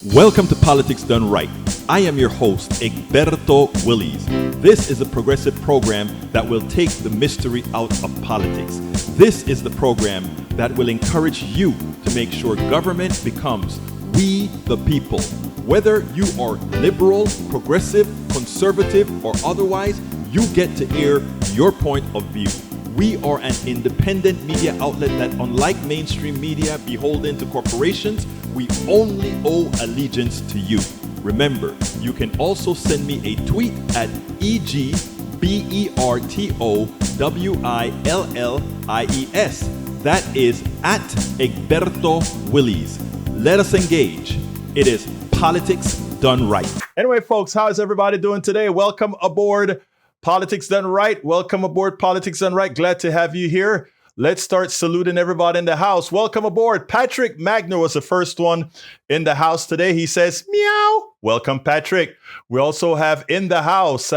Welcome to Politics Done Right. I am your host, Egberto Willies. This is a progressive program that will take the mystery out of politics. This is the program that will encourage you to make sure government becomes we the people. Whether you are liberal, progressive, conservative, or otherwise, you get to air your point of view. We are an independent media outlet that, unlike mainstream media beholden to corporations, we only owe allegiance to you. Remember, you can also send me a tweet at EGBERTOWILLIES. That is at Egberto Willies. Let us engage. It is Politics Done Right. Anyway, folks, how is everybody doing today? Welcome aboard Politics Done Right. Welcome aboard Politics Done Right. Glad to have you here. Let's start saluting everybody in the house. Welcome aboard. Patrick Magner was the first one in the house today. He says, meow. Welcome, Patrick. We also have in the house,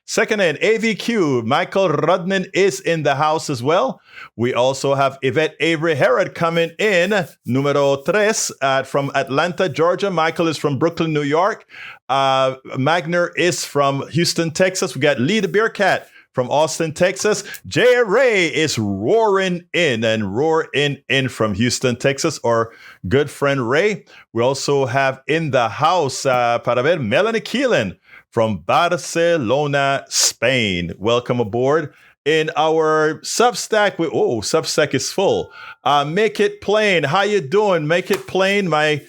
second in AVQ, Michael Rudnin is in the house as well. We also have Yvette Avery Herod coming in, numero tres, from Atlanta, Georgia. Michael is from Brooklyn, New York. Magner is from Houston, Texas. We got Lee the Bearcat from Austin, Texas. Jay Ray is roaring in from Houston, Texas, our good friend Ray. We also have in the house, para ver, Melanie Keelan from Barcelona, Spain. Welcome aboard. In our Substack, Substack is full. Make It Plain. How you doing? Make It Plain, my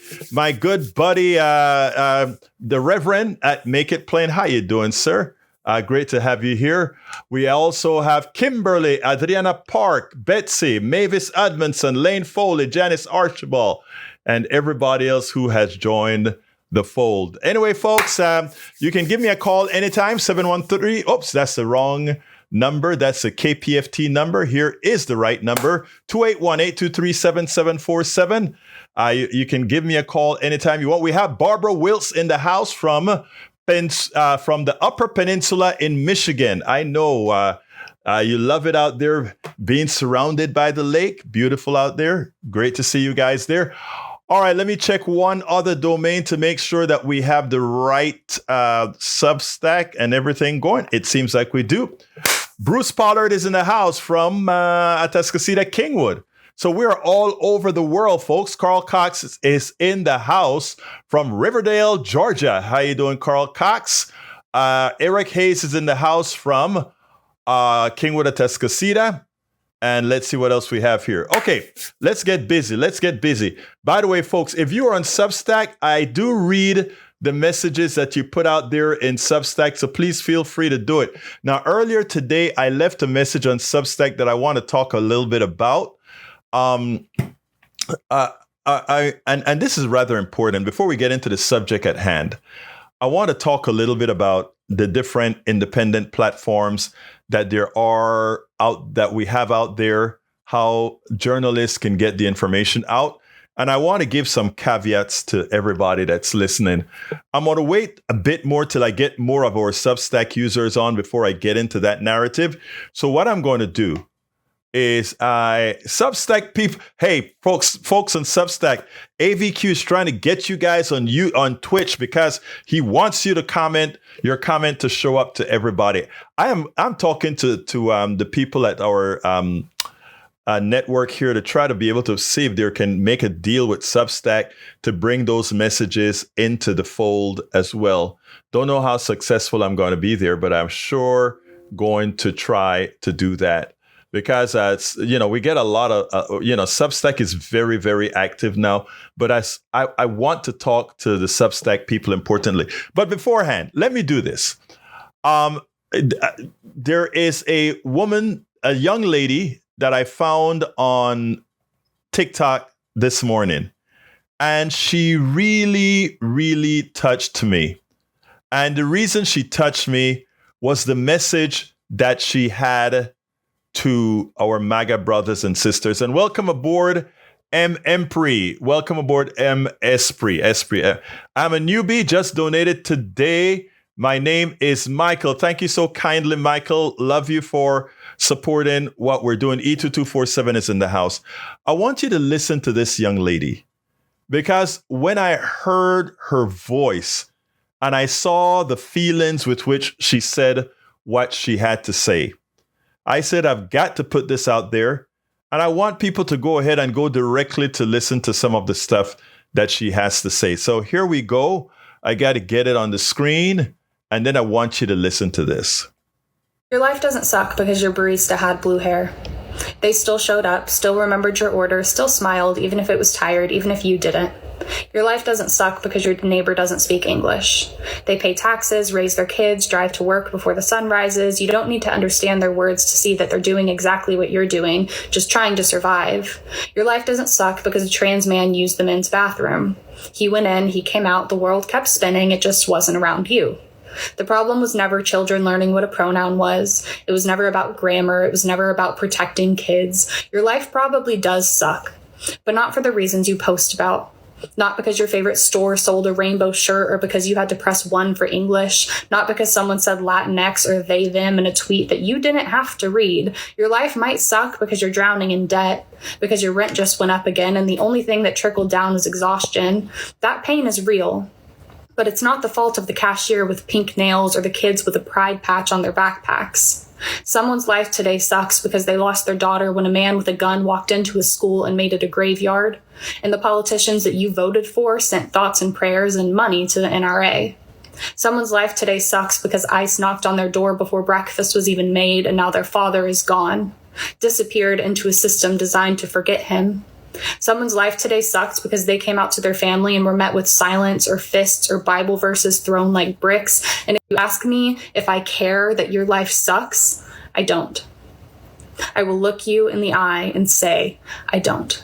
good buddy, the Reverend at Make It Plain. How you doing, sir? Great to have you here. We also have Kimberly, Adriana Park, Betsy, Mavis Edmondson, Lane Foley, Janice Archibald, and everybody else who has joined the fold. Anyway, folks, you can give me a call anytime, 713. Oops, that's the wrong number. That's a KPFT number. Here is the right number, 281-823-7747. You can give me a call anytime you want. We have Barbara Wiltz in the house from the Upper Peninsula in Michigan. I know you love it out there, being surrounded by the lake. Beautiful out there. Great to see you guys there. All right, let me check one other domain to make sure that we have the right Substack and everything going. It seems like we do. Bruce Pollard is in the house from Atascocita, Kingwood. So we're all over the world, folks. Carl Cox is in the house from Riverdale, Georgia. How you doing, Carl Cox? Eric Hayes is in the house from Kingwood, Atascocita. And let's see what else we have here. Okay, let's get busy. By the way, folks, if you are on Substack, I do read the messages that you put out there in Substack, so please feel free to do it. Now, earlier today, I left a message on Substack that I want to talk a little bit about. And this is rather important. Before we get into the subject at hand, I want to talk a little bit about the different independent platforms that we have out there, how journalists can get the information out. And I want to give some caveats to everybody that's listening. I'm going to wait a bit more till I get more of our Substack users on before I get into that narrative. So what I'm going to do is Substack people. Hey, folks on Substack, AVQ is trying to get you guys on Twitch because he wants you to comment, your comment to show up to everybody. I'm talking to the people at our network here to try to be able to see if they can make a deal with Substack to bring those messages into the fold as well. Don't know how successful I'm going to be there, but I'm sure going to try to do that. Because we get a lot of, Substack is very, very active now. But I want to talk to the Substack people importantly. But beforehand, let me do this. There is a young lady that I found on TikTok this morning. And she really, really touched me. And the reason she touched me was the message that she had to our MAGA brothers and sisters. And welcome aboard, M. Empri. Welcome aboard, M. Esprit. I'm a newbie, just donated today. My name is Michael. Thank you so kindly, Michael. Love you for supporting what we're doing. E2247 is in the house. I want you to listen to this young lady. because when I heard her voice and I saw the feelings with which she said what she had to say, I said, I've got to put this out there. And I want people to go ahead and go directly to listen to some of the stuff that she has to say. So here we go. I got to get it on the screen. And then I want you to listen to this. Your life doesn't suck because your barista had blue hair. They still showed up, still remembered your order, still smiled, even if it was tired, even if you didn't. Your life doesn't suck because your neighbor doesn't speak English. They pay taxes, raise their kids, drive to work before the sun rises. You don't need to understand their words to see that they're doing exactly what you're doing, just trying to survive. Your life doesn't suck because a trans man used the men's bathroom. He went in, he came out, the world kept spinning, it just wasn't around you. The problem was never children learning what a pronoun was. It was never about grammar. It was never about protecting kids. Your life probably does suck, but not for the reasons you post about. Not because your favorite store sold a rainbow shirt or because you had to press 1 for English. Not because someone said Latinx or they, them in a tweet that you didn't have to read. Your life might suck because you're drowning in debt, because your rent just went up again and the only thing that trickled down is exhaustion. That pain is real. But it's not the fault of the cashier with pink nails or the kids with a pride patch on their backpacks. Someone's life today sucks because they lost their daughter when a man with a gun walked into a school and made it a graveyard. And the politicians that you voted for sent thoughts and prayers and money to the NRA. Someone's life today sucks because ICE knocked on their door before breakfast was even made and now their father is gone, disappeared into a system designed to forget him. Someone's life today sucks because they came out to their family and were met with silence or fists or Bible verses thrown like bricks. And if you ask me if I care that your life sucks, I don't. I will look you in the eye and say, I don't.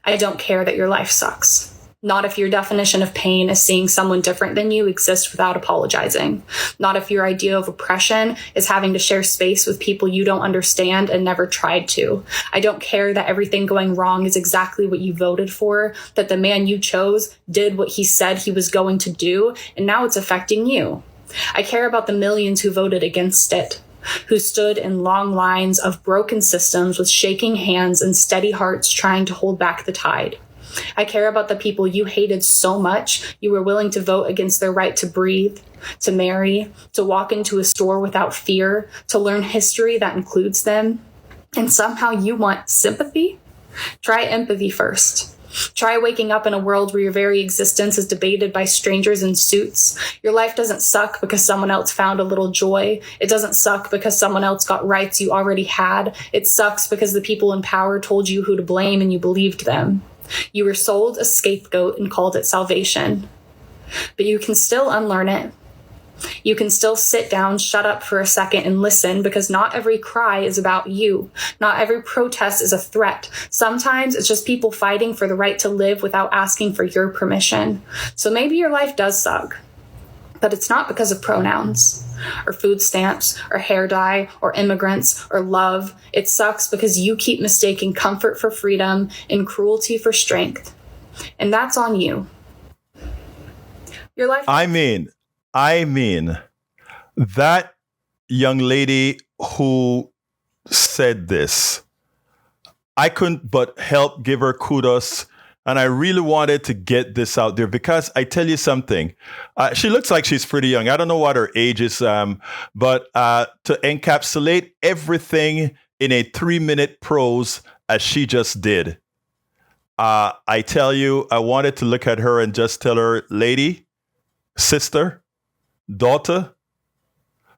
I don't care that your life sucks. Not if your definition of pain is seeing someone different than you exist without apologizing. Not if your idea of oppression is having to share space with people you don't understand and never tried to. I don't care that everything going wrong is exactly what you voted for, that the man you chose did what he said he was going to do, and now it's affecting you. I care about the millions who voted against it, who stood in long lines of broken systems with shaking hands and steady hearts trying to hold back the tide. I care about the people you hated so much you were willing to vote against their right to breathe, to marry, to walk into a store without fear, to learn history that includes them. And somehow you want sympathy? Try empathy first. Try waking up in a world where your very existence is debated by strangers in suits. Your life doesn't suck because someone else found a little joy. It doesn't suck because someone else got rights you already had. It sucks because the people in power told you who to blame and you believed them. You were sold a scapegoat and called it salvation. But you can still unlearn it. You can still sit down, shut up for a second and listen, because not every cry is about you. Not every protest is a threat. Sometimes it's just people fighting for the right to live without asking for your permission. So maybe your life does suck. But it's not because of pronouns, or food stamps, or hair dye, or immigrants, or love. It sucks because you keep mistaking comfort for freedom and cruelty for strength. And that's on you. Your life. I mean, that young lady who said this, I couldn't but help give her kudos. And I really wanted to get this out there because I tell you something, she looks like she's pretty young. I don't know what her age is, but to encapsulate everything in a 3-minute prose as she just did, I tell you, I wanted to look at her and just tell her, lady, sister, daughter,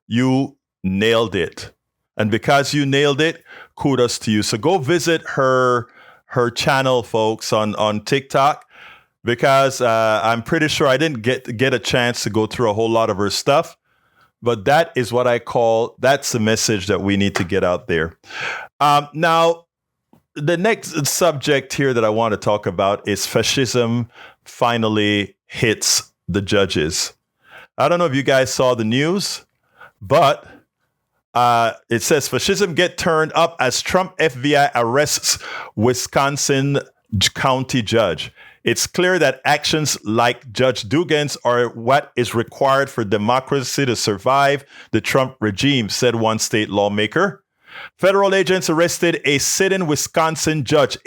you nailed it. And because you nailed it, kudos to you. So go visit her channel, folks, on TikTok, because I'm pretty sure I didn't get a chance to go through a whole lot of her stuff. But that is what I call, that's the message that we need to get out there. Now, the next subject here that I want to talk about is fascism finally hits the judges. I don't know if you guys saw the news, but it says fascism get turned up as Trump FBI arrests Wisconsin county judge. It's clear that actions like Judge Dugan's are what is required for democracy to survive the Trump regime, said one state lawmaker. Federal agents arrested a sitting Wisconsin judge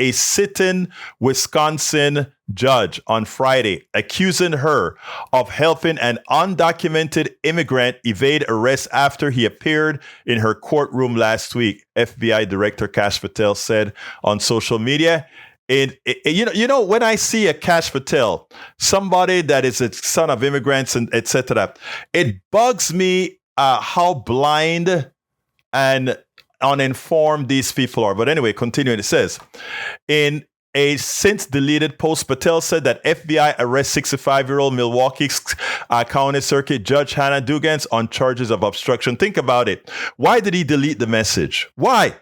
on Friday, accusing her of helping an undocumented immigrant evade arrest after he appeared in her courtroom last week, FBI Director Kash Patel said on social media. When I see a Kash Patel, somebody that is a son of immigrants and etc., it bugs me how blind and uninformed these people are. But anyway, continuing, it says, in a since deleted post, Patel said that FBI arrests 65-year-old Milwaukee County Circuit Judge Hannah Dugans on charges of obstruction. Think about it. Why did he delete the message? Why?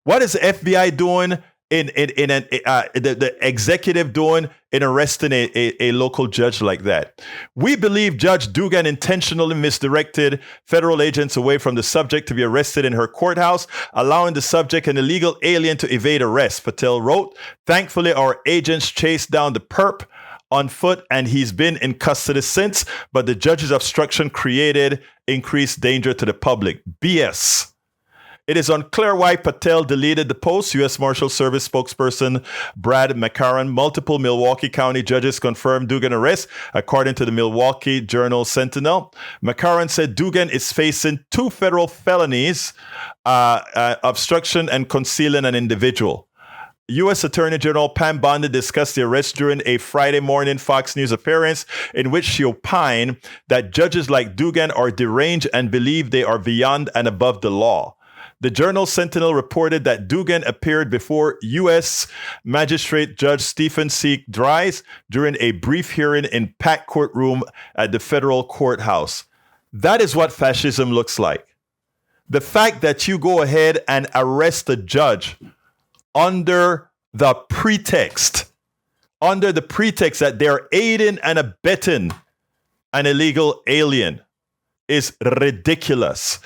What is the FBI doing the executive doing in arresting a local judge like that? We believe Judge Dugan intentionally misdirected federal agents away from the subject to be arrested in her courthouse, allowing the subject, an illegal alien, to evade arrest, Patel wrote. Thankfully, our agents chased down the perp on foot and he's been in custody since, but the judge's obstruction created increased danger to the public. BS. It is unclear why Patel deleted the post. U.S. Marshal Service spokesperson Brad McCarran, multiple Milwaukee County judges confirmed Dugan arrest, according to the Milwaukee Journal-Sentinel. McCarran said Dugan is facing 2 federal felonies, obstruction and concealing an individual. U.S. Attorney General Pam Bondi discussed the arrest during a Friday morning Fox News appearance in which she opined that judges like Dugan are deranged and believe they are beyond and above the law. The Journal-Sentinel reported that Dugan appeared before U.S. Magistrate Judge Stephen C. Dries during a brief hearing in packed courtroom at the federal courthouse. That is what fascism looks like. The fact that you go ahead and arrest a judge under the pretext that they're aiding and abetting an illegal alien is ridiculous.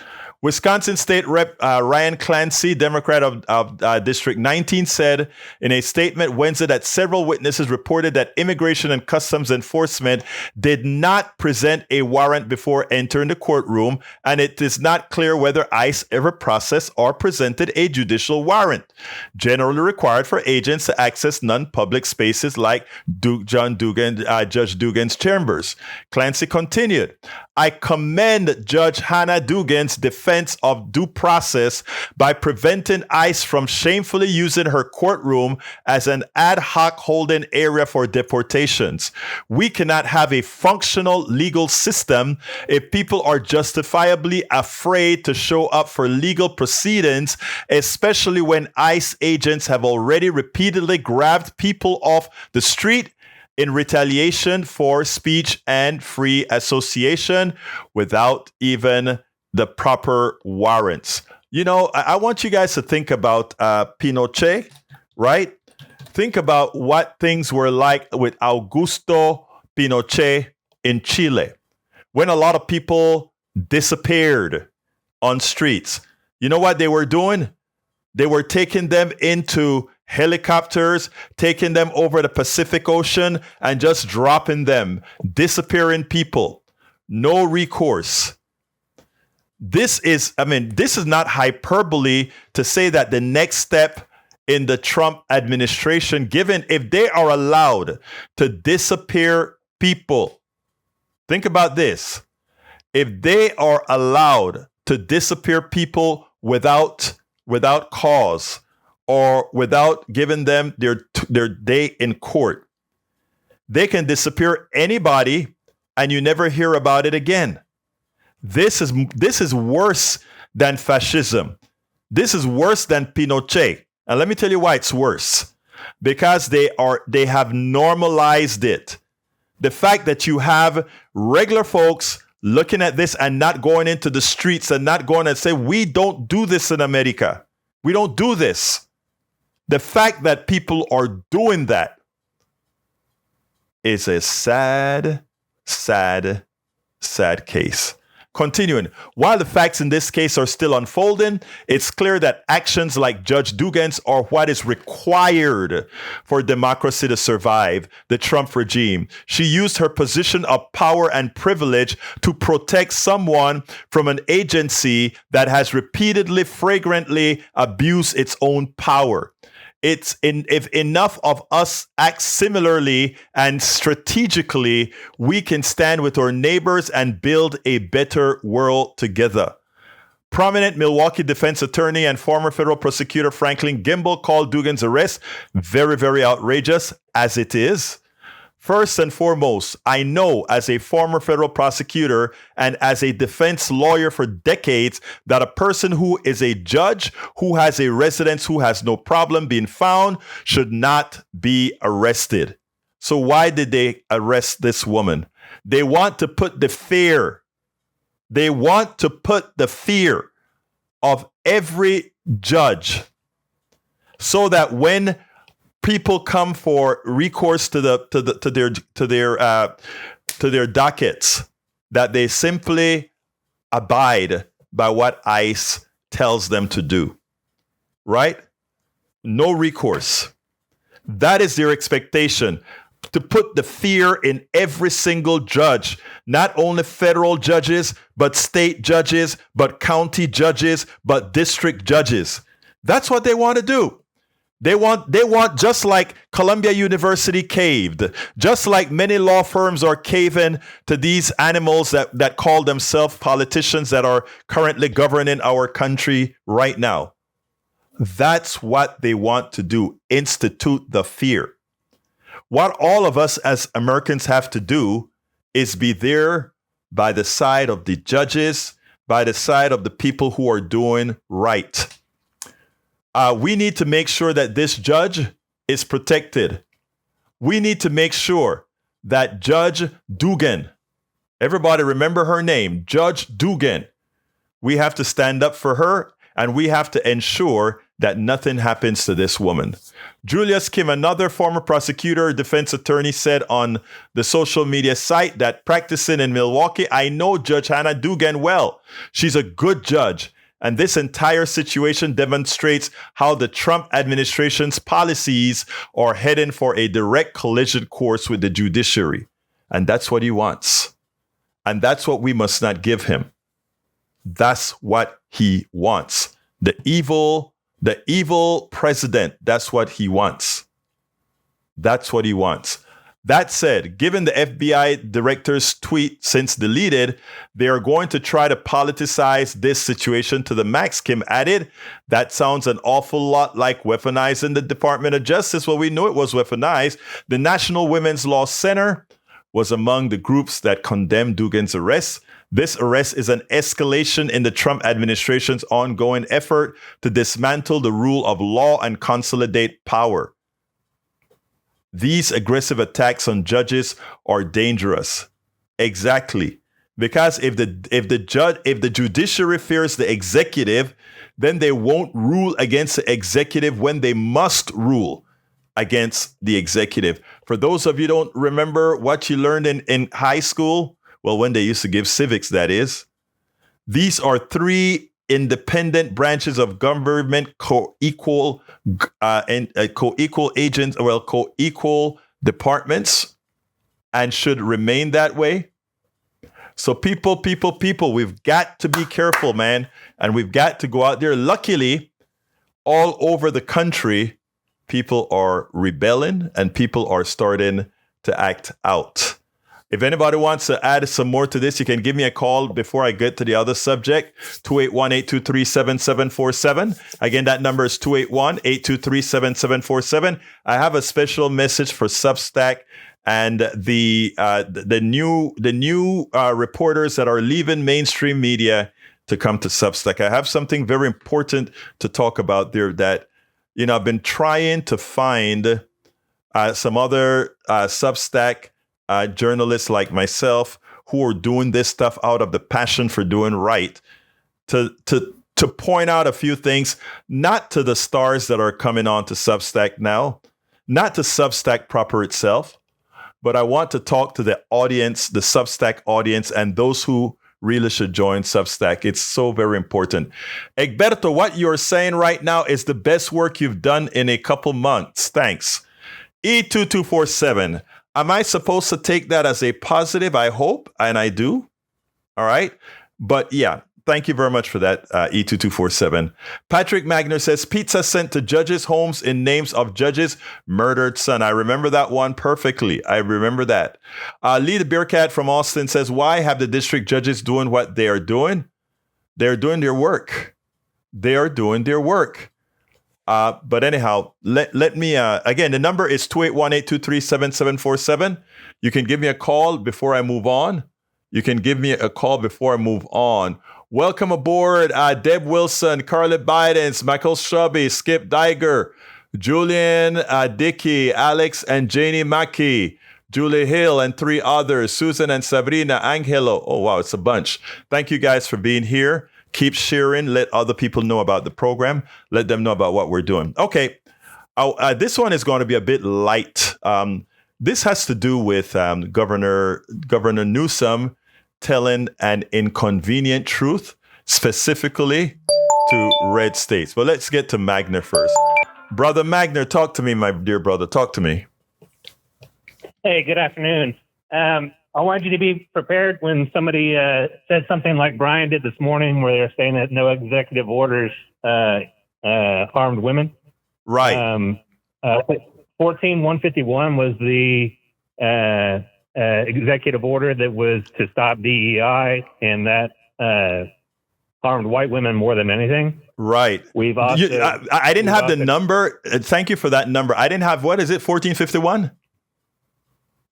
Wisconsin State Rep Ryan Clancy, Democrat of District 19, said in a statement Wednesday that several witnesses reported that Immigration and Customs Enforcement did not present a warrant before entering the courtroom, and it is not clear whether ICE ever processed or presented a judicial warrant, generally required for agents to access non-public spaces like Judge Dugan's chambers. Clancy continued, I commend Judge Hannah Dugan's defense of due process by preventing ICE from shamefully using her courtroom as an ad hoc holding area for deportations. We cannot have a functional legal system if people are justifiably afraid to show up for legal proceedings, especially when ICE agents have already repeatedly grabbed people off the street in retaliation for speech and free association without even the proper warrants. You know, I want you guys to think about Pinochet, right? Think about what things were like with Augusto Pinochet in Chile, when a lot of people disappeared on streets. You know what they were doing? They were taking them into helicopters, taking them over the Pacific Ocean and just dropping them, disappearing people. No recourse. This is not hyperbole to say that the next step in the Trump administration, given if they are allowed to disappear people, think about this. If they are allowed to disappear people without cause, or without giving them their day in court, they can disappear anybody and you never hear about it again. This is worse than fascism. This is worse than Pinochet. And let me tell you why it's worse. Because they have normalized it. The fact that you have regular folks looking at this and not going into the streets and not going and say, we don't do this in America. We don't do this. The fact that people are doing that is a sad, sad, sad case. Continuing, while the facts in this case are still unfolding, it's clear that actions like Judge Dugan's are what is required for democracy to survive the Trump regime. She used her position of power and privilege to protect someone from an agency that has repeatedly, flagrantly abused its own power. If enough of us act similarly and strategically, we can stand with our neighbors and build a better world together. Prominent Milwaukee defense attorney and former federal prosecutor Franklin Gimbel called Dugan's arrest very, very outrageous, as it is. First and foremost, I know as a former federal prosecutor and as a defense lawyer for decades that a person who is a judge, who has a residence, who has no problem being found, should not be arrested. So why did they arrest this woman? They want to put the fear. They want to put the fear of every judge so that when people come for recourse to their dockets, that they simply abide by what ICE tells them to do. Right? No recourse. That is their expectation. To put the fear in every single judge, not only federal judges, but state judges, but county judges, but district judges. That's what they want to do. They want just like Columbia University caved, just like many law firms are caving to these animals that call themselves politicians that are currently governing our country right now. That's what they want to do, institute the fear. What all of us as Americans have to do is be there by the side of the judges, by the side of the people who are doing right. We need to make sure that this judge is protected. We need to make sure that Judge Dugan, everybody remember her name, Judge Dugan. We have to stand up for her, and we have to ensure that nothing happens to this woman. Julius Kim, another former prosecutor, defense attorney, said on the social media site that practicing in Milwaukee, I know Judge Hannah Dugan well. She's a good judge. And this entire situation demonstrates how the Trump administration's policies are heading for a direct collision course with the judiciary. And that's what he wants. And that's what we must not give him. That's what he wants. The evil president, that's what he wants. That's what he wants. That said, given the FBI director's tweet since deleted, they are going to try to politicize this situation to the max. Kim added, that sounds an awful lot like weaponizing the Department of Justice. Well, we knew it was weaponized. The National Women's Law Center was among the groups that condemned Dugan's arrest. This arrest is an escalation in the Trump administration's ongoing effort to dismantle the rule of law and consolidate power. These aggressive attacks on judges are dangerous. Exactly. Because if the judiciary fears the executive, then they won't rule against the executive when they must rule against the executive. For those of you who don't remember what you learned in high school, well, when they used to give civics, that is, these are three independent branches of government, co-equal agents, well, co-equal departments, and should remain that way. So people, we've got to be careful, man. And we've got to go out there. Luckily, all over the country, people are rebelling and people are starting to act out. If anybody wants to add some more to this, you can give me a call before I get to the other subject, 281-823-7747. Again, that number is 281-823-7747. I have a special message for Substack and the new reporters that are leaving mainstream media to come to Substack. I have something very important to talk about there that, I've been trying to find some other Substack journalists like myself who are doing this stuff out of the passion for doing right to point out a few things, not to the stars that are coming on to Substack now, not to Substack proper itself, but I want to talk to the audience, the Substack audience, and those who really should join Substack. It's so very important. Egberto, what you're saying right now is the best work you've done in a couple months. Thanks. E2247. Am I supposed to take that as a positive? I hope, and I do. All right. But yeah, thank you very much for that, E2247. Patrick Magner says, pizza sent to judges' homes in names of judges' murdered son. I remember that one perfectly. I remember that. Lee the Bearcat from Austin says, why have the district judges doing what they are doing? They're doing their work. They are doing their work. But anyhow, let me, again, the number is 281-823-7747. You can give me a call before I move on. Welcome aboard, Deb Wilson, Carla Bidens, Michael Shrubby, Skip Diger, Julian Dickey, Alex and Janie Mackey, Julie Hill and 3 others, Susan and Sabrina, Angelo. Oh, wow, it's a bunch. Thank you guys for being here. Keep sharing. Let other people know about the program. Let them know about what we're doing. Okay. This one is going to be a bit light. This has to do with Governor Newsom telling an inconvenient truth, specifically to red states. But let's get to Magner first. Brother Magner, talk to me, my dear brother. Talk to me. Hey, good afternoon. I wanted you to be prepared when somebody said something like Brian did this morning, where they're saying that no executive orders harmed women. Right. 14151 was the executive order that was to stop DEI, and that harmed white women more than anything. Right. We've also. I didn't have the number. Thank you for that number. I didn't have, what is it, 1451?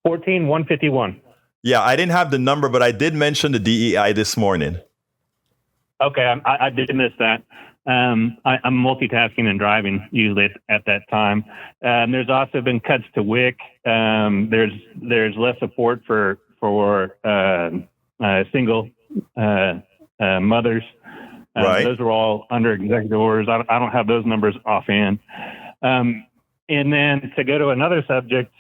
14151. Yeah, I didn't have the number, but I did mention the DEI this morning. Okay, I did miss that. I'm multitasking and driving usually at that time. There's also been cuts to WIC. There's less support for single mothers. Right. Those are all under executive orders. I don't have those numbers offhand. And then to go to another subject,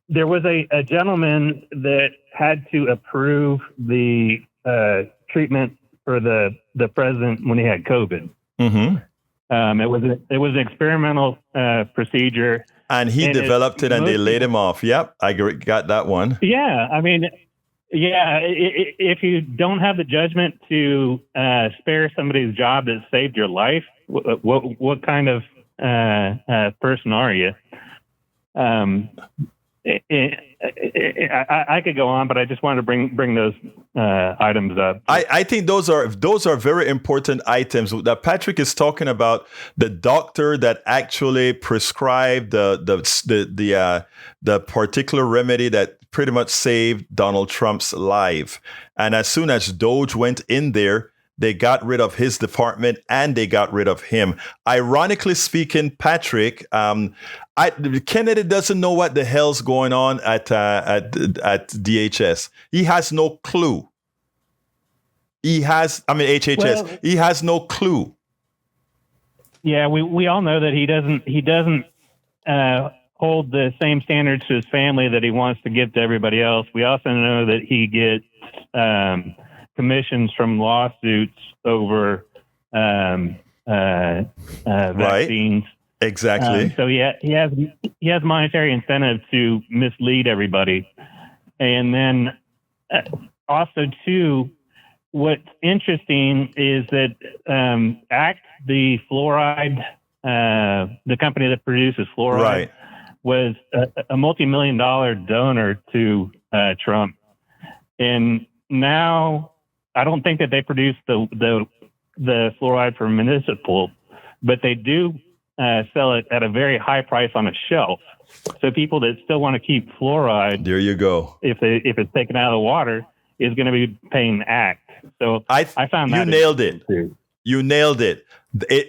there was a gentleman that had to approve the treatment for the president when he had COVID. Mm-hmm. It was an experimental procedure, and he developed it, and they laid him off. Yep, I got that one. Yeah, I mean, yeah. If you don't have the judgment to spare somebody's job that saved your life, what kind of person are you? I could go on, but I just wanted to bring those items up. I think those are very important items that Patrick is talking about. The doctor that actually prescribed the particular remedy that pretty much saved Donald Trump's life. And as soon as Doge went in there, they got rid of his department and they got rid of him. Ironically speaking, Patrick, Kennedy doesn't know what the hell's going on at DHS. He has no clue. HHS. Well, he has no clue. Yeah, we all know that he doesn't hold the same standards to his family that he wants to give to everybody else. We also know that he gets commissions from lawsuits over vaccines. Right. Exactly. So he has monetary incentive to mislead everybody. And then also too, what's interesting is that ACT, the fluoride, the company that produces fluoride, right, was a multi-million-dollar donor to Trump. And now I don't think that they produce the fluoride for municipal, but they do sell it at a very high price on a shelf. So people that still want to keep fluoride, there you go, if it's taken out of the water, is going to be paying ACT. So I found that you nailed it. Too. You nailed it.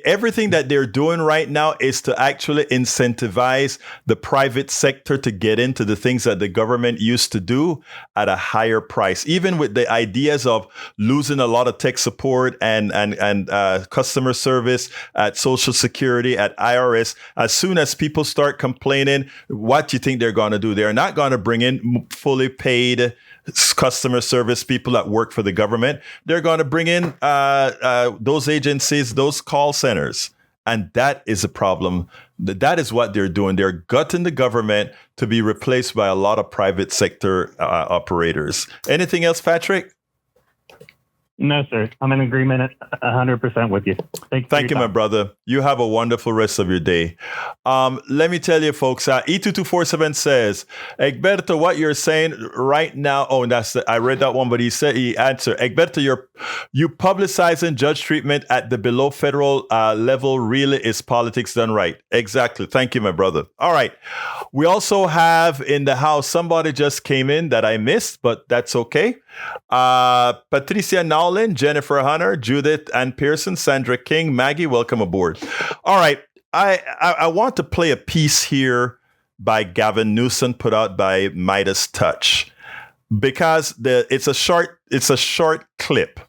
Everything that they're doing right now is to actually incentivize the private sector to get into the things that the government used to do at a higher price. Even with the ideas of losing a lot of tech support and customer service at Social Security, at IRS, as soon as people start complaining, what do you think they're going to do? They're not going to bring in fully paid customer service people that work for the government. They're going to bring in those agencies, those call centers. And that is a problem. That is what they're doing. They're gutting the government to be replaced by a lot of private sector operators. Anything else, Patrick? No, sir. I'm in agreement 100% with you. Thank you, my brother. You have a wonderful rest of your day. Let me tell you, folks, E2247 says, Egberto, what you're saying right now. Oh, I read that one, but he answered, Egberto, you publicizing judge treatment at the below federal level really is politics done right. Exactly. Thank you, my brother. All right. We also have in the house, somebody just came in that I missed, but that's okay. Patricia Nowlin, Jennifer Hunter, Judith Ann Pearson, Sandra King, Maggie, welcome aboard. All right. I want to play a piece here by Gavin Newsom put out by Midas Touch because it's a short clip,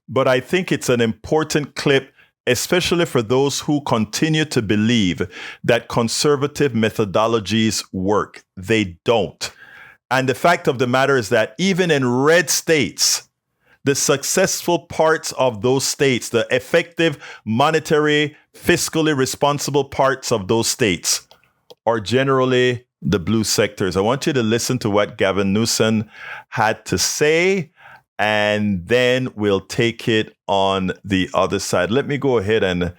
but I think it's an important clip, especially for those who continue to believe that conservative methodologies work. They don't. And the fact of the matter is that even in red states, the successful parts of those states, the effective monetary, fiscally responsible parts of those states are generally the blue sectors. I want you to listen to what Gavin Newsom had to say, and then we'll take it on the other side. Let me go ahead and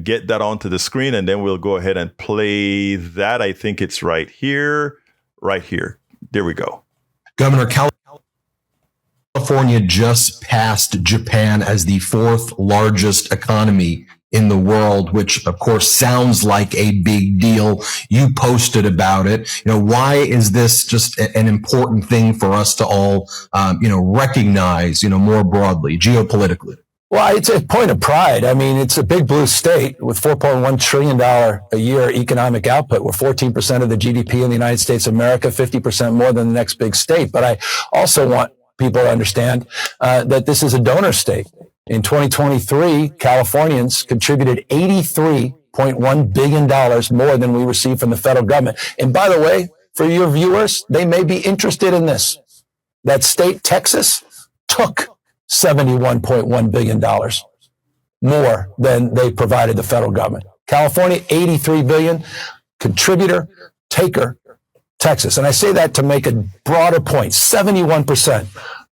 get that onto the screen, and then we'll go ahead and play that. I think it's right here. Right here. There we go. Governor, California just passed Japan as the fourth largest economy in the world, which of course sounds like a big deal. You posted about it. Why is this just an important thing for us to all, recognize, more broadly, geopolitically? Well, it's a point of pride. I mean, it's a big blue state with $4.1 trillion a year economic output. We're 14% of the GDP in the United States of America, 50% more than the next big state. But I also want people to understand that this is a donor state. In 2023, Californians contributed $83.1 billion more than we received from the federal government. And by the way, for your viewers, they may be interested in this. That state, Texas, took $71.1 billion more than they provided the federal government. California, $83 billion, contributor, taker, Texas. And I say that to make a broader point. 71%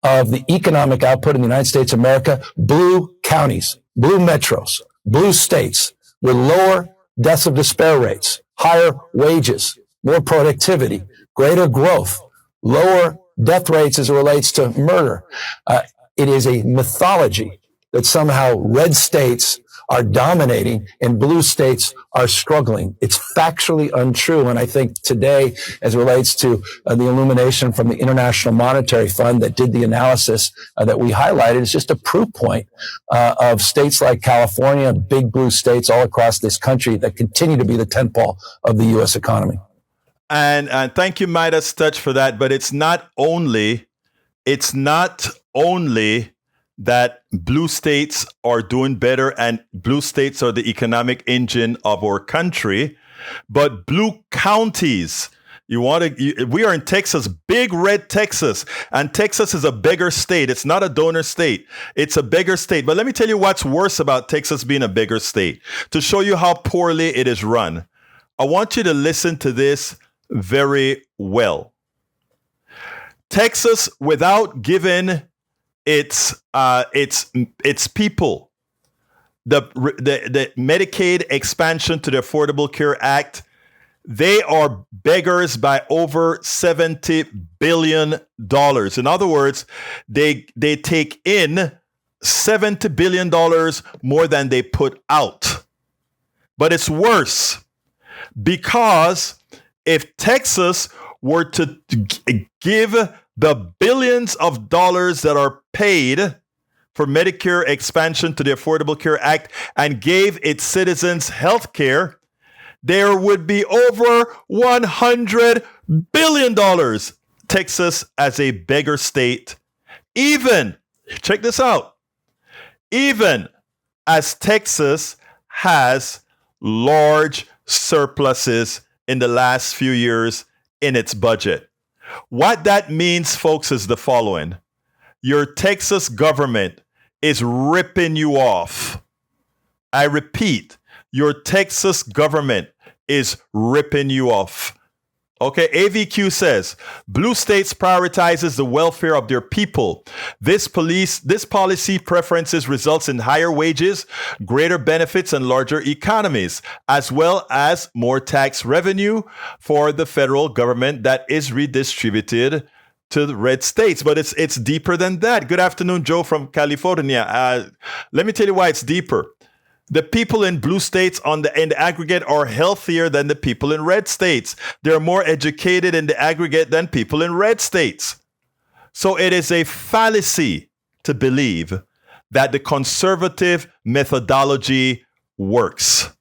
of the economic output in the United States of America, blue counties, blue metros, blue states with lower deaths of despair rates, higher wages, more productivity, greater growth, lower death rates as it relates to murder. It is a mythology that somehow red states are dominating and blue states are struggling. It's factually untrue. And I think today, as it relates to the illumination from the International Monetary Fund that did the analysis that we highlighted, is just a proof point of states like California, big blue states all across this country that continue to be the tentpole of the U.S. economy. And thank you, Midas Touch, for that. But it's not only that blue states are doing better and blue states are the economic engine of our country, but blue counties. We are in Texas, big red Texas, and Texas is a bigger state. It's not a donor state. It's a bigger state. But let me tell you what's worse about Texas being a bigger state. To show you how poorly it is run, I want you to listen to this very well. Texas, without giving its people the Medicaid expansion to the Affordable Care Act, they are beggars by over $70 billion. In other words, they take in $70 billion more than they put out. But it's worse because if Texas were to give the billions of dollars that are paid for Medicare expansion to the Affordable Care Act and gave its citizens health care, there would be over $100 billion. Texas as a beggar state, even, check this out, even as Texas has large surpluses in the last few years in its budget. What that means, folks, is the following. Your Texas government is ripping you off. I repeat, your Texas government is ripping you off. Okay, AVQ says, blue states prioritizes the welfare of their people. This policy preferences results in higher wages, greater benefits, and larger economies, as well as more tax revenue for the federal government that is redistributed to the red states. But it's deeper than that. Good afternoon, Joe from California. Let me tell you why it's deeper. The people in blue states in the aggregate are healthier than the people in red states. They're more educated in the aggregate than people in red states. So it is a fallacy to believe that the conservative methodology works,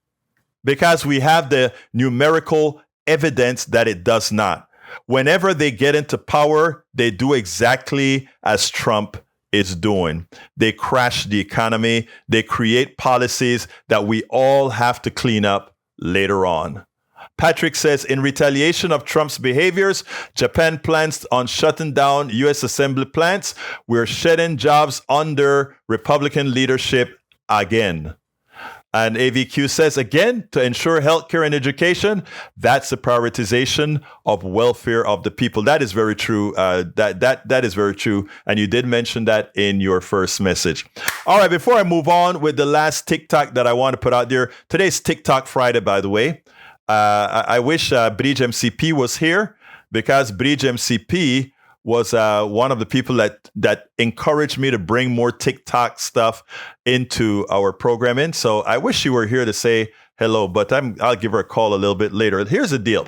because we have the numerical evidence that it does not. Whenever they get into power, they do exactly as Trump is doing. They crash the economy. They create policies that we all have to clean up later on. Patrick says, in retaliation of Trump's behaviors, Japan plans on shutting down U.S. assembly plants. We're shedding jobs under Republican leadership again. And AVQ says, again, to ensure healthcare and education, that's the prioritization of welfare of the people. That is very true. That is very true. And you did mention that in your first message. All right, before I move on with the last TikTok that I want to put out there, today's TikTok Friday, by the way. I wish Bridge MCP was here, because Bridge MCP was one of the people that encouraged me to bring more TikTok stuff into our programming. So I wish you were here to say hello, but I'll give her a call a little bit later. Here's the deal.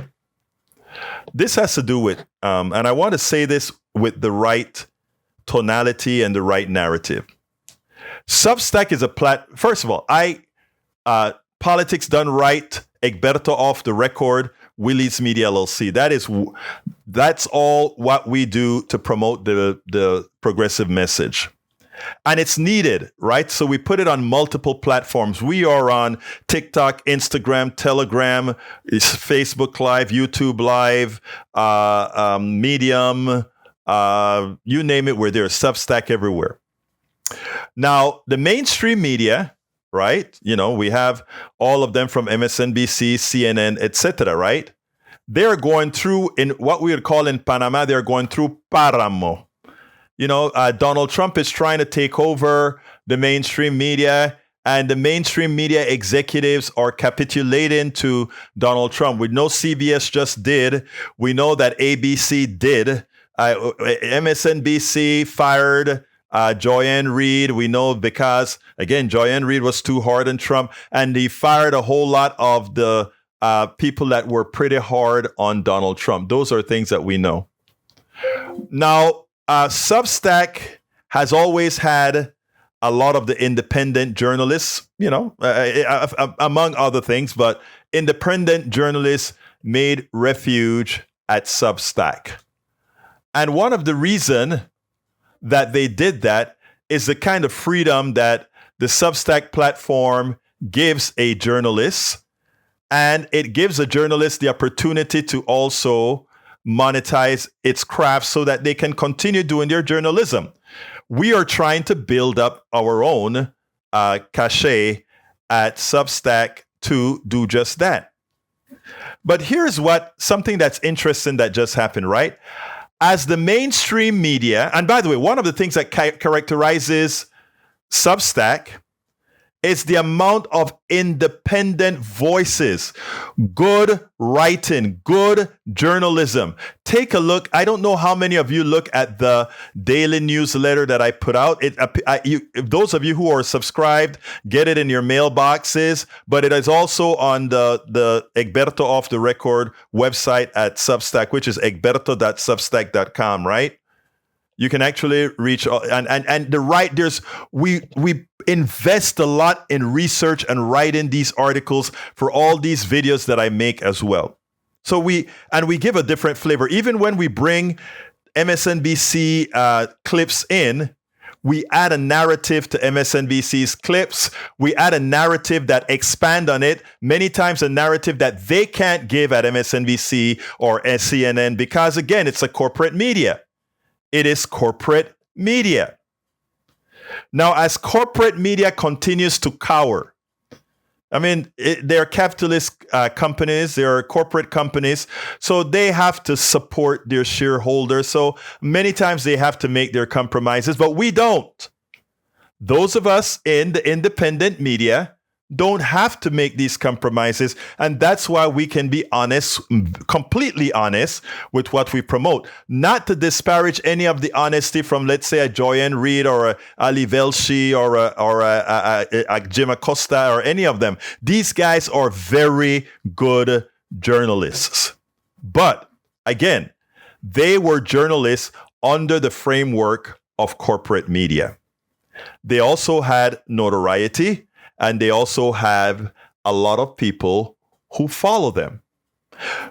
This has to do with, and I want to say this with the right tonality and the right narrative. Substack is first of all, Politics Done Right, Egberto Off the Record, Willies Media LLC. That's all what we do to promote the progressive message. And it's needed, right? So we put it on multiple platforms. We are on TikTok, Instagram, Telegram, Facebook Live, YouTube Live, Medium, you name it, we're there. Substack everywhere. Now, the mainstream media, right? You know, we have all of them from MSNBC, CNN, etc., right? They're going through, in what we would call in Panama, they're going through páramo. You know, Donald Trump is trying to take over the mainstream media, and the mainstream media executives are capitulating to Donald Trump. We know CBS just did. We know that ABC did. MSNBC fired Joyanne Reid. We know because, again, Joyanne Reid was too hard on Trump, and he fired a whole lot of the people that were pretty hard on Donald Trump. Those are things that we know. Now, Substack has always had a lot of the independent journalists, you know, among other things, but independent journalists made refuge at Substack. And one of the reasons that they did that is the kind of freedom that the Substack platform gives a journalist, and it gives a journalist the opportunity to also monetize its craft so that they can continue doing their journalism. We are trying to build up our own cachet at Substack to do just that. But here's something that's interesting that just happened, right? As the mainstream media, and by the way, one of the things that characterizes Substack is the amount of independent voices, good writing, good journalism. Take a look. I don't know how many of you look at the daily newsletter that I put out. Those of you who are subscribed, get it in your mailboxes, but it is also on the Egberto Off the Record website at Substack, which is egberto.substack.com, right? You can actually reach, and the right, we invest a lot in research and writing these articles for all these videos that I make as well. So we give a different flavor. Even when we bring MSNBC clips in, we add a narrative to MSNBC's clips. We add a narrative that expand on it. Many times a narrative that they can't give at MSNBC or CNN because, again, it's a corporate media. It is corporate media. Now, as corporate media continues to cower, I mean, they're capitalist companies, they're corporate companies, so they have to support their shareholders. So many times they have to make their compromises, but we don't. Those of us in the independent media don't have to make these compromises. And that's why we can be honest, completely honest with what we promote. Not to disparage any of the honesty from, let's say, a Joyanne Reid or a Ali Velshi or a Jim Acosta or any of them. These guys are very good journalists. But again, they were journalists under the framework of corporate media. They also had notoriety. And they also have a lot of people who follow them.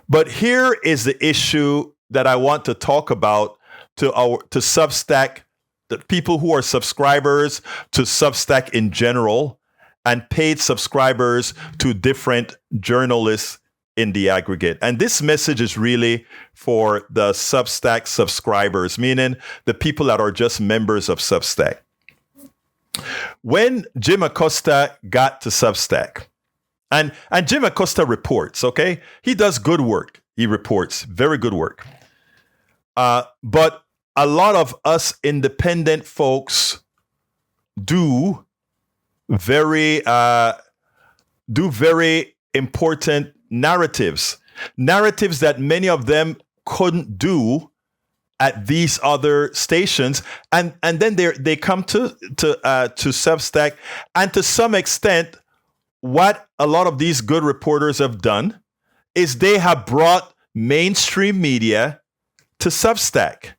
But here is the issue that I want to talk about to Substack, the people who are subscribers to Substack in general, and paid subscribers to different journalists in the aggregate. And this message is really for the Substack subscribers, meaning the people that are just members of Substack. When Jim Acosta got to Substack, and Jim Acosta reports, okay? He does good work. He reports very good work. But a lot of us independent folks do very important narratives that many of them couldn't do at these other stations, and then they come to Substack, and to some extent, what a lot of these good reporters have done is they have brought mainstream media to Substack,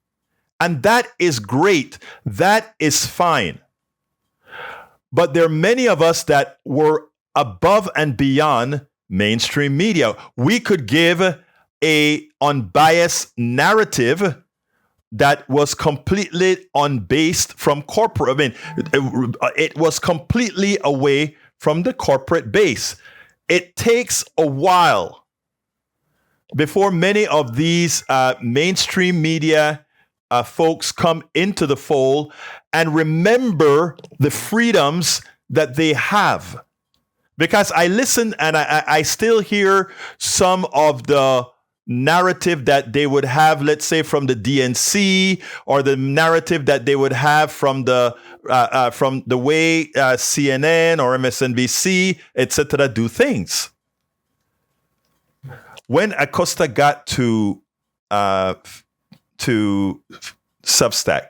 and that is great. That is fine. But there are many of us that were above and beyond mainstream media. We could give a unbiased narrative that was completely unbased from corporate. I mean, it was completely away from the corporate base. It takes a while before many of these mainstream media folks come into the fold and remember the freedoms that they have. Because I listen and I still hear some of the narrative that they would have, let's say, from the DNC, or the narrative that they would have from the way CNN or MSNBC, etc., do things. When Acosta got to Substack,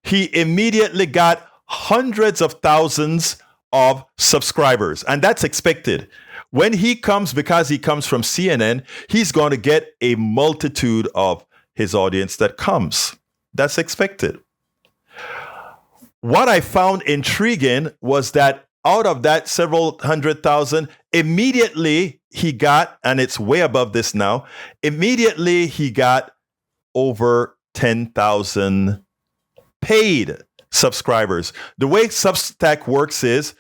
he immediately got hundreds of thousands of subscribers, and that's expected. When he comes, because he comes from CNN, he's going to get a multitude of his audience that comes. That's expected. What I found intriguing was that out of that several 100,000, immediately he got, and it's way above this now, immediately he got over 10,000 paid subscribers. The way Substack works is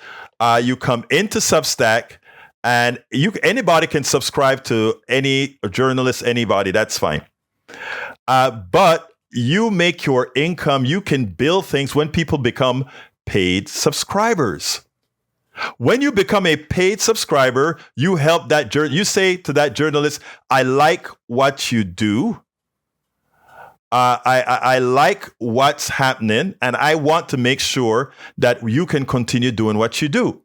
you come into Substack, and anybody can subscribe to any journalist, anybody, that's fine. But you make your income, you can build things when people become paid subscribers. When you become a paid subscriber, you help that you say to that journalist, I like what you do. I like what's happening, and I want to make sure that you can continue doing what you do.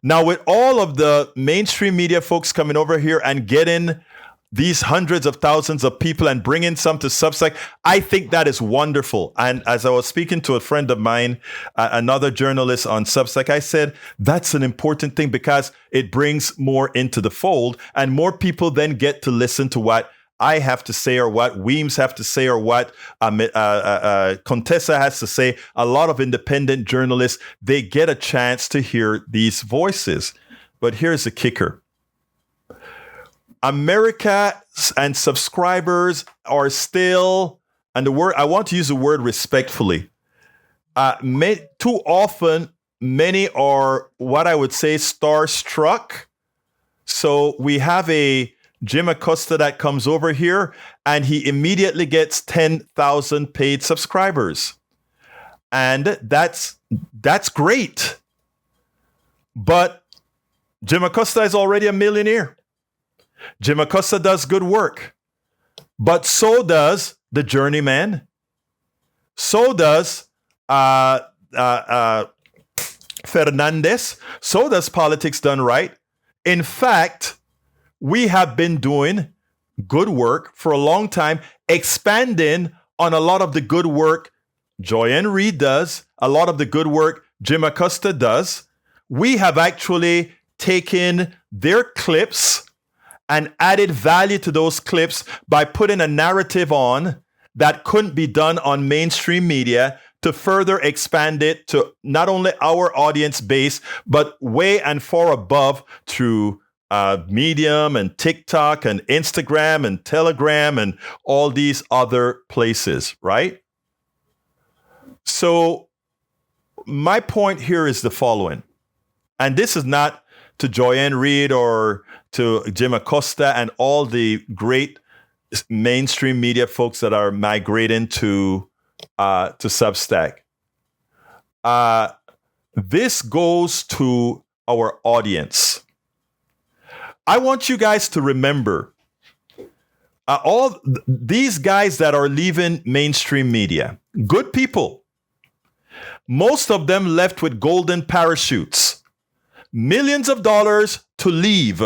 Now, with all of the mainstream media folks coming over here and getting these hundreds of thousands of people and bringing some to Substack, I think that is wonderful. And as I was speaking to a friend of mine, another journalist on Substack, I said, that's an important thing because it brings more into the fold, and more people then get to listen to what I have to say or what Weems have to say or what Contessa has to say, a lot of independent journalists, they get a chance to hear these voices. But here's the kicker. America and subscribers are still, and the word, I want to use the word respectfully, too often, many are what I would say starstruck. So we have a Jim Acosta that comes over here and he immediately gets 10,000 paid subscribers. And that's great. But Jim Acosta is already a millionaire. Jim Acosta does good work. But so does the Journeyman. So does Fernandez. So does Politics Done Right. In fact, we have been doing good work for a long time, expanding on a lot of the good work Joyanne Reid does, a lot of the good work Jim Acosta does. We have actually taken their clips and added value to those clips by putting a narrative on that couldn't be done on mainstream media to further expand it to not only our audience base, but way and far above through Medium and TikTok and Instagram and Telegram and all these other places, right? So my point here is the following, and this is not to Joyanne Reid or to Jim Acosta and all the great mainstream media folks that are migrating to Substack. This goes to our audience. I want you guys to remember all these guys that are leaving mainstream media, good people. Most of them left with golden parachutes, millions of dollars to leave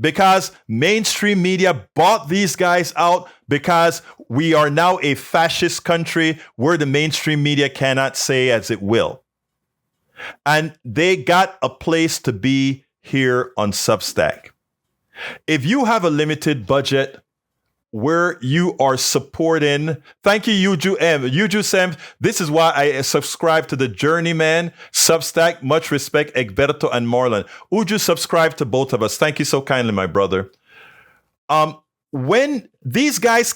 because mainstream media bought these guys out because we are now a fascist country where the mainstream media cannot say as it will. And they got a place to be here on Substack. If you have a limited budget where you are supporting, thank you, Yuju M. Yuju Sam, this is why I subscribe to the Journeyman, Substack, much respect, Egberto and Marlon. Uju subscribe to both of us. Thank you so kindly, my brother. When these guys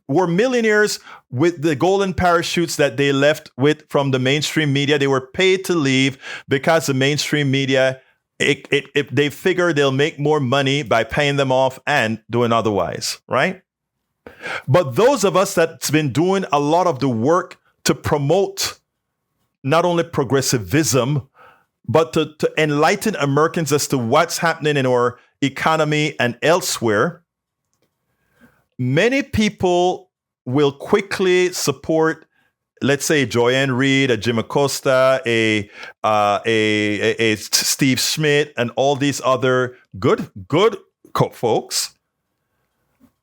were millionaires with the golden parachutes that they left with from the mainstream media. They were paid to leave because the mainstream media, if they figure they'll make more money by paying them off and doing otherwise, right? But those of us that's been doing a lot of the work to promote not only progressivism, but to enlighten Americans as to what's happening in our economy and elsewhere, many people will quickly support, let's say, Joyanne Reid, a Jim Acosta, a Steve Schmidt, and all these other good folks,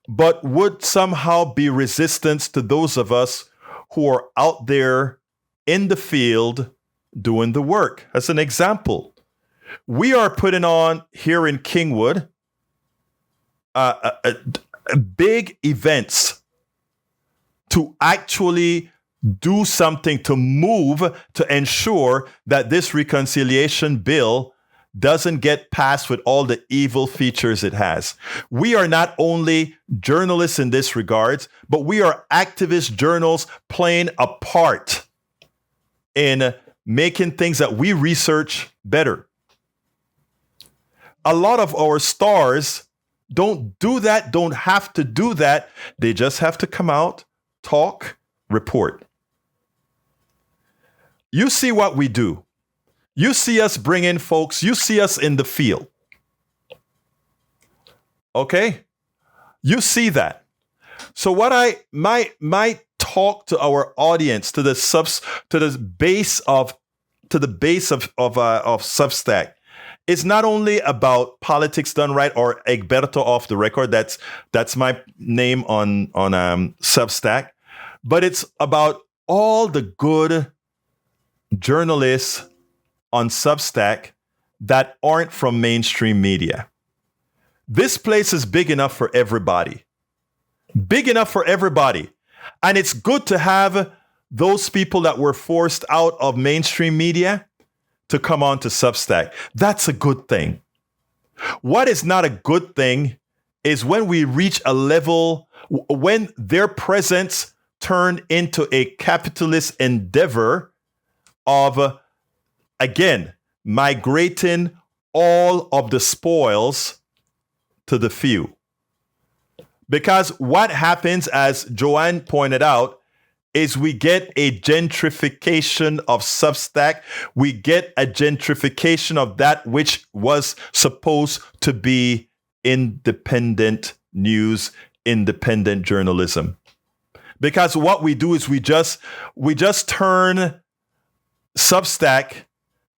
but would somehow be resistant to those of us who are out there in the field doing the work. As an example, we are putting on here in Kingwood big events to actually do something to move to ensure that this reconciliation bill doesn't get passed with all the evil features it has. We are not only journalists in this regards, but we are activist journals playing a part in making things that we research better. A lot of our stars don't do that, don't have to do that. They just have to come out, talk, report. You see what we do. You see us bring in folks. You see us in the field. Okay? You see that. So what I might talk to our audience, to the base of Substack, it's not only about Politics Done Right or Egberto Off the Record. That's my name on Substack. But it's about all the good journalists on Substack that aren't from mainstream media. This place is big enough for everybody. big enough for everybody. And it's good to have those people that were forced out of mainstream media to come on to Substack. That's a good thing. What is not a good thing is when we reach a level when their presence turned into a capitalist endeavor of, again, migrating all of the spoils to the few. Because what happens, as Joanne pointed out, is we get a gentrification of Substack. We get a gentrification of that which was supposed to be independent news, independent journalism. Because what we do is we just turn Substack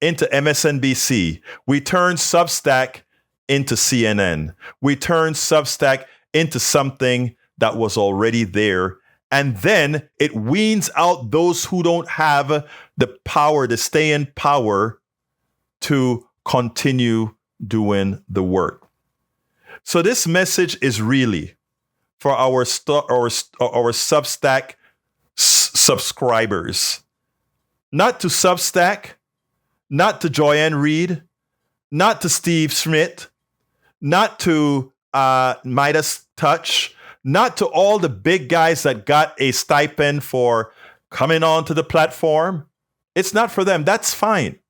into MSNBC. We turn Substack into CNN. We turn Substack into something that was already there. And then it weans out those who don't have the power to stay in power to continue doing the work. So this message is really for our Substack subscribers. Not to Substack, not to Joanne Reed, not to Steve Schmidt, not to Midas Touch, not to all the big guys that got a stipend for coming onto the platform. It's not for them. That's fine.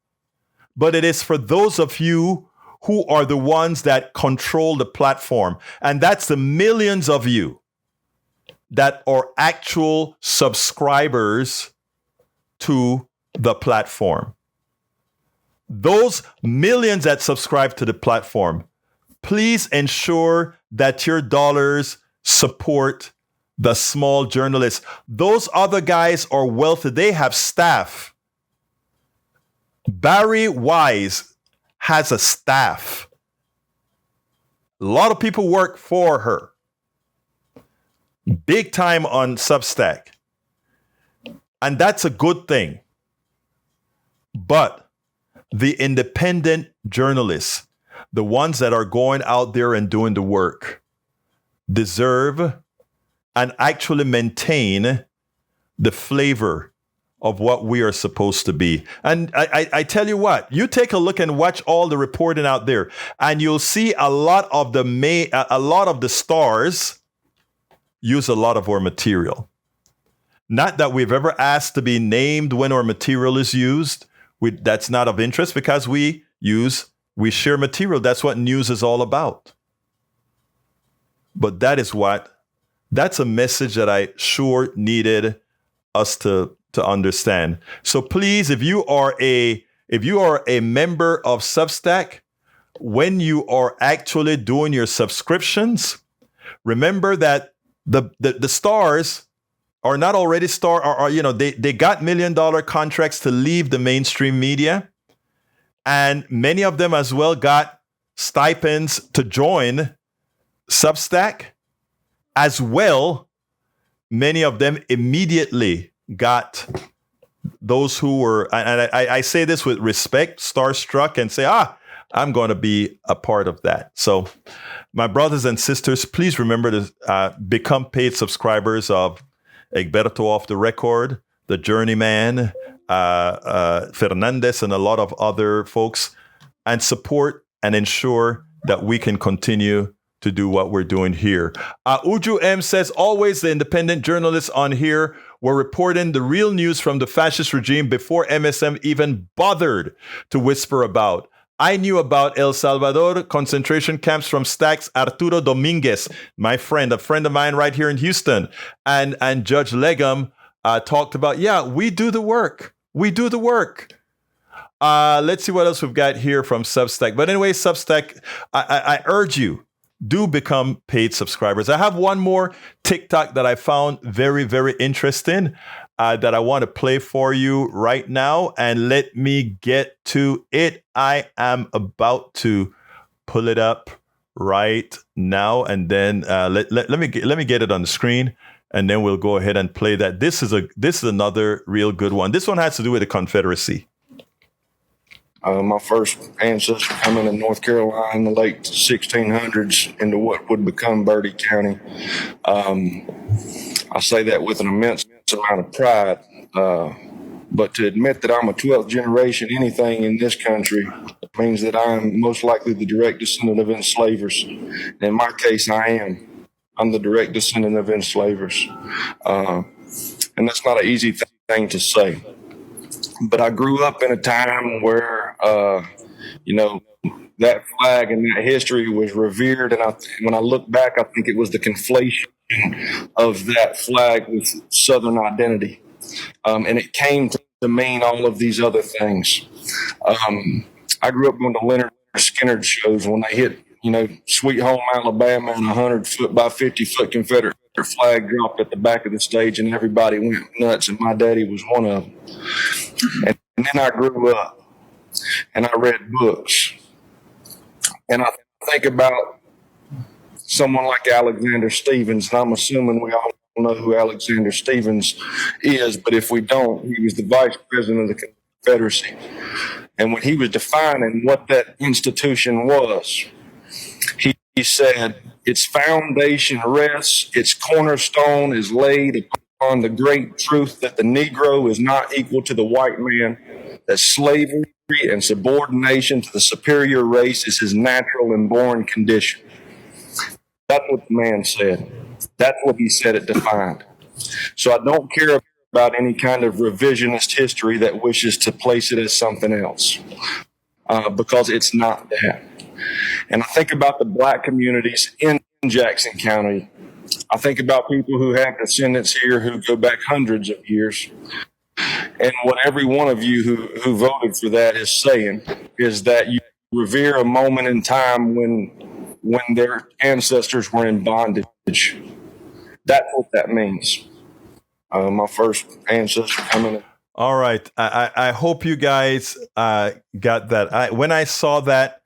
But it is for those of you who are the ones that control the platform. And that's the millions of you that are actual subscribers to the platform. Those millions that subscribe to the platform, please ensure that your dollars support the small journalists. Those other guys are wealthy. They have staff. Barry Wise has a staff. A lot of people work for her. Big time on Substack. And that's a good thing. But the independent journalists, the ones that are going out there and doing the work, deserve and actually maintain the flavor of what we are supposed to be. And I tell you what, you take a look and watch all the reporting out there, and you'll see a lot of the stars use a lot of our material. Not that we've ever asked to be named when our material is used. That's not of interest because we share material. That's what news is all about. But that's a message that I sure needed us to understand. So please, if you are a member of Substack, when you are actually doing your subscriptions, remember that the stars are not already they got $1 million contracts to leave the mainstream media, and many of them as well got stipends to join Substack as well. Many of them immediately got those who were, and I say this with respect, starstruck, and say, I'm going to be a part of that. So my brothers and sisters, please remember to become paid subscribers of Egberto Off the Record, The Journeyman, Fernandez, and a lot of other folks, and support and ensure that we can continue to do what we're doing here. Uju M says, always the independent journalists on here were reporting the real news from the fascist regime before MSM even bothered to whisper about. I knew about El Salvador concentration camps from Stack's Arturo Dominguez, my friend, a friend of mine right here in Houston. And Judge Legum talked about, we do the work. We do the work. Let's see what else we've got here from Substack. But anyway, Substack, I urge you, do become paid subscribers. I have one more TikTok that I found very, very interesting that I want to play for you right now. And let me get to it. I am about to pull it up right now. And then let me get it on the screen. And then we'll go ahead and play that. This is another real good one. This one has to do with the Confederacy. My first ancestor coming in North Carolina in the late 1600s into what would become Bertie County. I say that with an immense amount of pride. But to admit that I'm a 12th generation anything in this country means that I'm most likely the direct descendant of enslavers. In my case, I am. I'm the direct descendant of enslavers. And that's not an easy thing to say. But I grew up in a time where, that flag and that history was revered. And when I look back, I think it was the conflation of that flag with Southern identity. And it came to mean all of these other things. I grew up going to Leonard Skinner shows when they hit, Sweet Home Alabama and 100-foot by 50-foot Confederate flag dropped at the back of the stage and everybody went nuts, and my daddy was one of them. And then I grew up and I read books. And I think about someone like Alexander Stephens, and I'm assuming we all know who Alexander Stephens is, but if we don't, he was the vice president of the Confederacy. And when he was defining what that institution was, he said, its foundation rests, its cornerstone is laid upon the great truth that the Negro is not equal to the white man, that slavery and subordination to the superior race is his natural and born condition. That's what the man said. That's what he said it defined. So I don't care about any kind of revisionist history that wishes to place it as something else, because it's not that. And I think about the black communities in Jackson County. I think about people who have descendants here who go back hundreds of years. And what every one of you who voted for that is saying is that you revere a moment in time when their ancestors were in bondage. That's what that means. My first ancestor coming in. All right. I hope you guys got that. When I saw that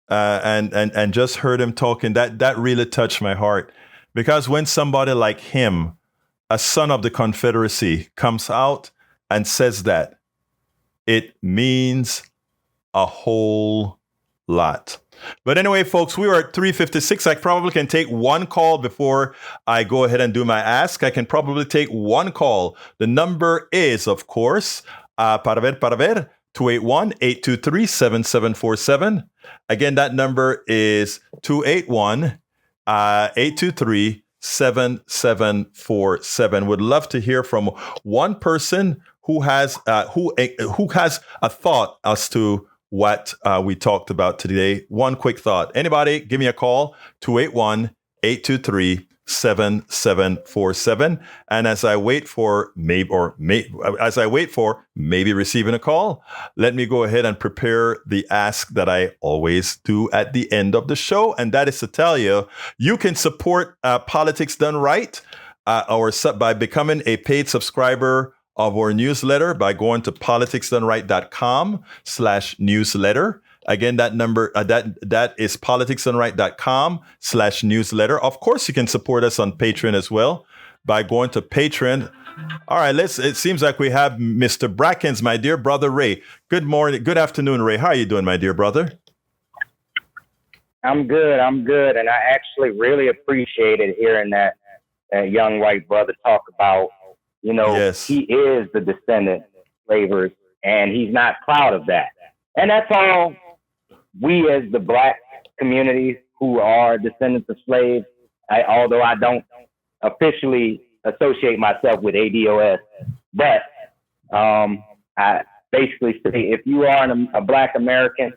and just heard him talking, that really touched my heart. Because when somebody like him, a son of the Confederacy, comes out and says that, it means a whole lot. But anyway, folks, we are at 3:56. I probably can take one call before I go ahead and do my ask. I can probably take one call. The number is, of course, para ver, 281-823-7747. Again, that number is 281-823-7747. Would love to hear from one person who has a thought as to what we talked about today. One quick thought. Anybody, give me a call, 281-823-7747. And as I wait for maybe receiving a call, let me go ahead and prepare the ask that I always do at the end of the show. And that is to tell you, you can support Politics Done Right by becoming a paid subscriber of our newsletter by going to politicsdoneright.com/newsletter. Again, that number, that is politicsdoneright.com/newsletter. Of course, you can support us on Patreon as well by going to Patreon. All right, it seems like we have Mr. Brackens, my dear brother Ray. Good morning, good afternoon, Ray. How are you doing, my dear brother? I'm good. And I actually really appreciated hearing that young white brother talk about, yes, he is the descendant of slavers, and he's not proud of that. And that's all we as the black communities who are descendants of slaves, although I don't officially associate myself with ADOS, but I basically say if you are a black American,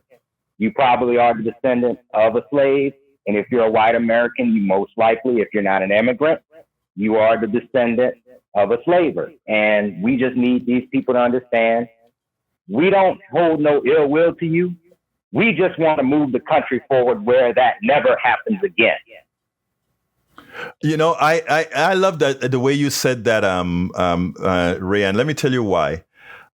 you probably are the descendant of a slave. And if you're a white American, you most likely, if you're not an immigrant, you are the descendant of a slaver. And we just need these people to understand we don't hold no ill will to you. We just want to move the country forward where that never happens again. I love that the way you said that, Ray, and let me tell you why.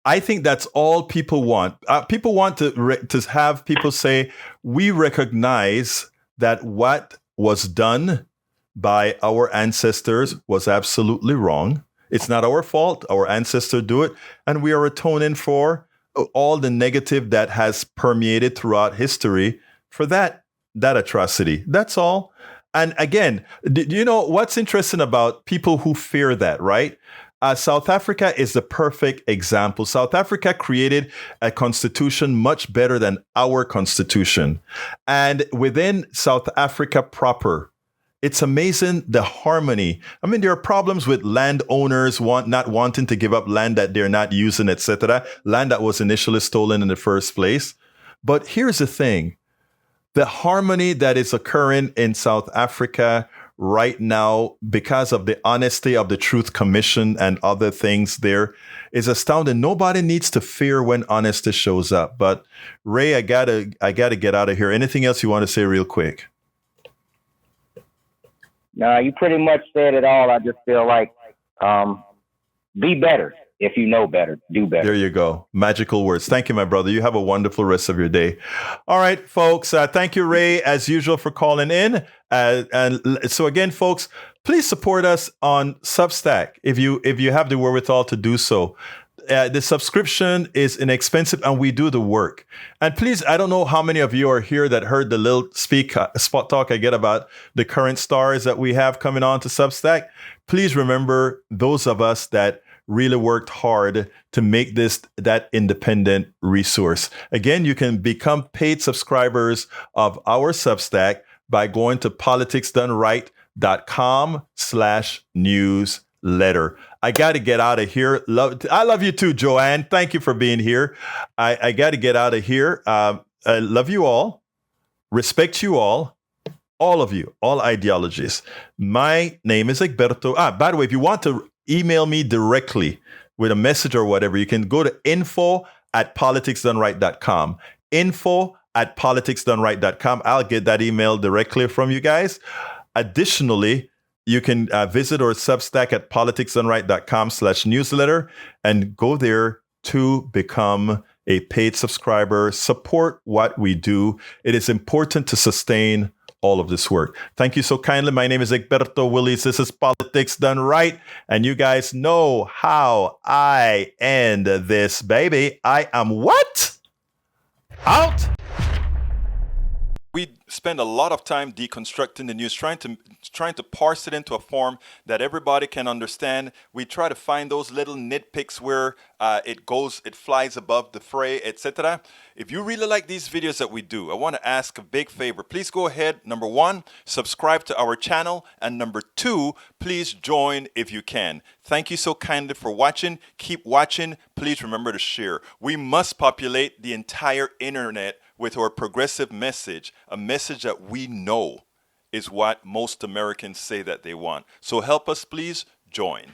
I think that's all people want. People want to have people say, we recognize that what was done by our ancestors was absolutely wrong. It's not our fault. Our ancestors do it, and we are atoning for all the negative that has permeated throughout history for that atrocity. That's all. And again, do you know what's interesting about people who fear that, right? South Africa is the perfect example. South Africa created a constitution much better than our constitution. And within South Africa proper, it's amazing the harmony. I mean, there are problems with landowners not wanting to give up land that they're not using, etc. Land that was initially stolen in the first place. But here's the thing. The harmony that is occurring in South Africa right now, because of the honesty of the Truth Commission and other things there, is astounding. Nobody needs to fear when honesty shows up. But Ray, I gotta get out of here. Anything else you want to say real quick? No, you pretty much said it all. I just feel like be better. If you know better, do better. There you go. Magical words. Thank you, my brother. You have a wonderful rest of your day. All right, folks. Thank you, Ray, as usual, for calling in. And so again, folks, please support us on Substack if you have the wherewithal to do so. The subscription is inexpensive and we do the work. And please, I don't know how many of you are here that heard the little spot talk I get about the current stars that we have coming on to Substack. Please remember those of us that really worked hard to make this that independent resource. Again, you can become paid subscribers of our Substack by going to politicsdoneright.com/newsletter. I got to get out of here. I love you too, Joanne. Thank you for being here. I got to get out of here. I love you all. Respect you all of you, all ideologies. My name is Egberto. By the way, if you want to email me directly with a message or whatever, you can go to info@politicsdoneright.com. info@politicsdoneright.com. I'll get that email directly from you guys. Additionally, you can visit our Substack at politicsdoneright.com/newsletter and go there to become a paid subscriber. Support what we do. It is important to sustain all of this work. Thank you so kindly. My name is Egberto Willies. This is Politics Done Right. And you guys know how I end this, baby. I am what? Out. We spend a lot of time deconstructing the news, trying to parse it into a form that everybody can understand. We try to find those little nitpicks where it flies above the fray, etc. If you really like these videos that we do, I want to ask a big favor. Please go ahead. Number 1, subscribe to our channel. And number 2, please join if you can. Thank you so kindly for watching. Keep watching. Please remember to share. We must populate the entire internet with our progressive message, a message that we know is what most Americans say that they want. So help us, please join.